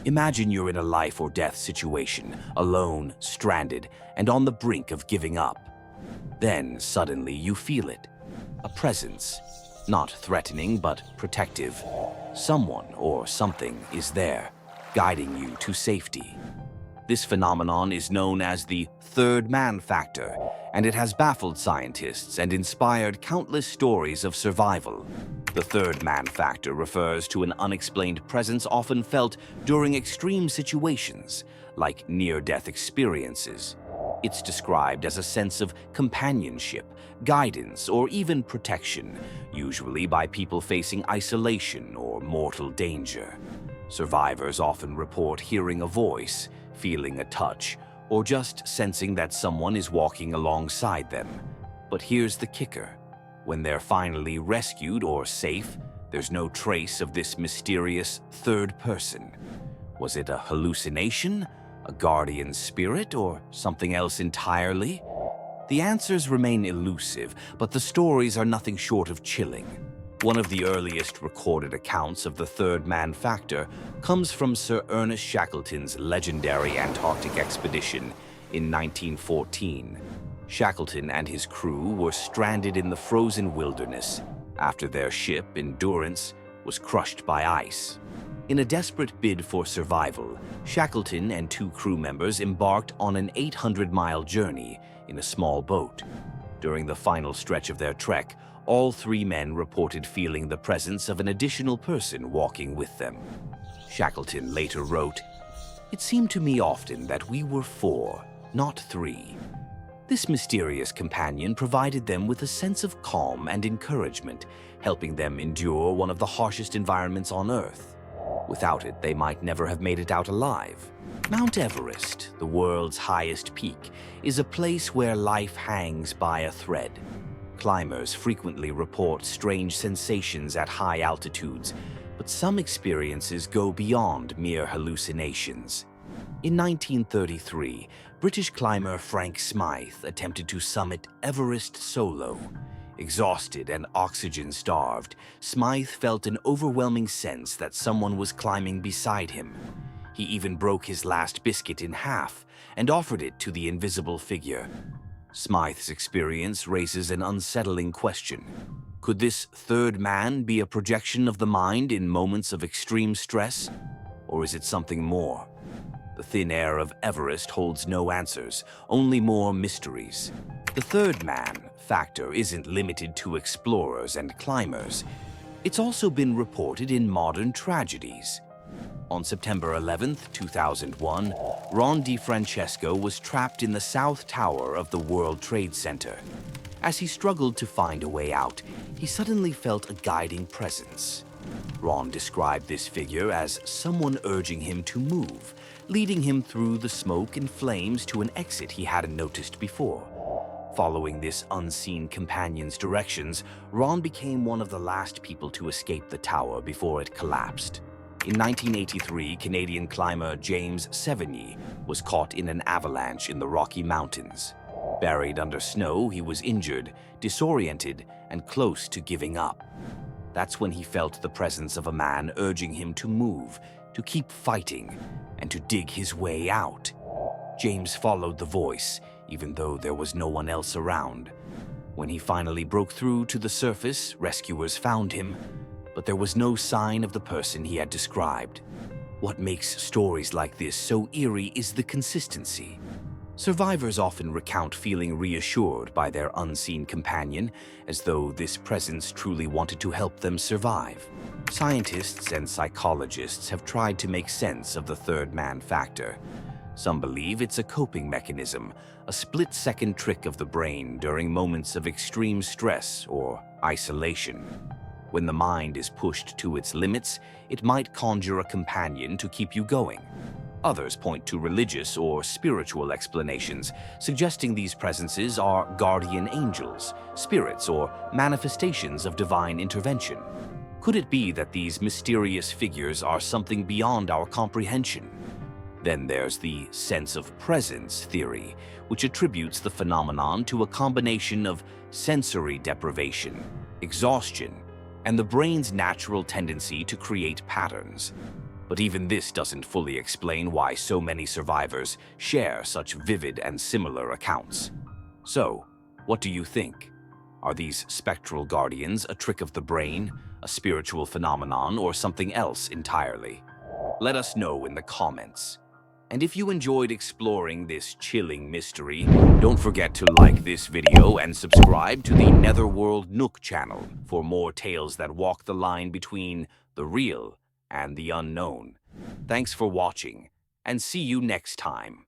Imagine you're in a life or death situation, alone, stranded, and on the brink of giving up. Then, suddenly, you feel it. A presence. Not threatening, but protective. Someone or something is there, guiding you to safety. This phenomenon is known as the third man factor, and it has baffled scientists and inspired countless stories of survival. The third man factor refers to an unexplained presence often felt during extreme situations, like near-death experiences. It's described as a sense of companionship, guidance, or even protection, usually by people facing isolation or mortal danger. Survivors often report hearing a voice, feeling a touch, or just sensing that someone is walking alongside them. But here's the kicker. When they're finally rescued or safe, there's no trace of this mysterious third person. Was it a hallucination, a guardian spirit, or something else entirely? The answers remain elusive, but the stories are nothing short of chilling. One of the earliest recorded accounts of the third man factor comes from Sir Ernest Shackleton's legendary Antarctic expedition in 1914. Shackleton and his crew were stranded in the frozen wilderness after their ship, Endurance, was crushed by ice. In a desperate bid for survival, Shackleton and 2 crew members embarked on an 800-mile journey in a small boat. During the final stretch of their trek, all 3 men reported feeling the presence of an additional person walking with them. Shackleton later wrote, "It seemed to me often that we were 4, not 3. This mysterious companion provided them with a sense of calm and encouragement, helping them endure one of the harshest environments on Earth. Without it, they might never have made it out alive." Mount Everest, the world's highest peak, is a place where life hangs by a thread. Climbers frequently report strange sensations at high altitudes, but some experiences go beyond mere hallucinations. In 1933, British climber Frank Smythe attempted to summit Everest solo. Exhausted and oxygen-starved, Smythe felt an overwhelming sense that someone was climbing beside him. He even broke his last biscuit in half and offered it to the invisible figure. Smythe's experience raises an unsettling question. Could this third man be a projection of the mind in moments of extreme stress? Or is it something more? The thin air of Everest holds no answers, only more mysteries. The third man factor isn't limited to explorers and climbers. It's also been reported in modern tragedies. On September 11, 2001, Ron DeFrancesco was trapped in the South Tower of the World Trade Center. As he struggled to find a way out, he suddenly felt a guiding presence. Ron described this figure as someone urging him to move, leading him through the smoke and flames to an exit he hadn't noticed before. Following this unseen companion's directions, Ron became one of the last people to escape the tower before it collapsed. In 1983, Canadian climber James Sevigny was caught in an avalanche in the Rocky Mountains. Buried under snow, he was injured, disoriented, and close to giving up. That's when he felt the presence of a man urging him to move, to keep fighting, and to dig his way out. James followed the voice, even though there was no one else around. When he finally broke through to the surface, rescuers found him, but there was no sign of the person he had described. What makes stories like this so eerie is the consistency. Survivors often recount feeling reassured by their unseen companion, as though this presence truly wanted to help them survive. Scientists and psychologists have tried to make sense of the third man factor. Some believe it's a coping mechanism, a split-second trick of the brain during moments of extreme stress or isolation. When the mind is pushed to its limits, it might conjure a companion to keep you going. Others point to religious or spiritual explanations, suggesting these presences are guardian angels, spirits, or manifestations of divine intervention. Could it be that these mysterious figures are something beyond our comprehension? Then there's the sense of presence theory, which attributes the phenomenon to a combination of sensory deprivation, exhaustion, and the brain's natural tendency to create patterns. But even this doesn't fully explain why so many survivors share such vivid and similar accounts. So, what do you think? Are these spectral guardians a trick of the brain, a spiritual phenomenon, or something else entirely? Let us know in the comments. And if you enjoyed exploring this chilling mystery, don't forget to like this video and subscribe to the Netherworld Nook channel for more tales that walk the line between the real and the unknown. Thanks for watching, and see you next time.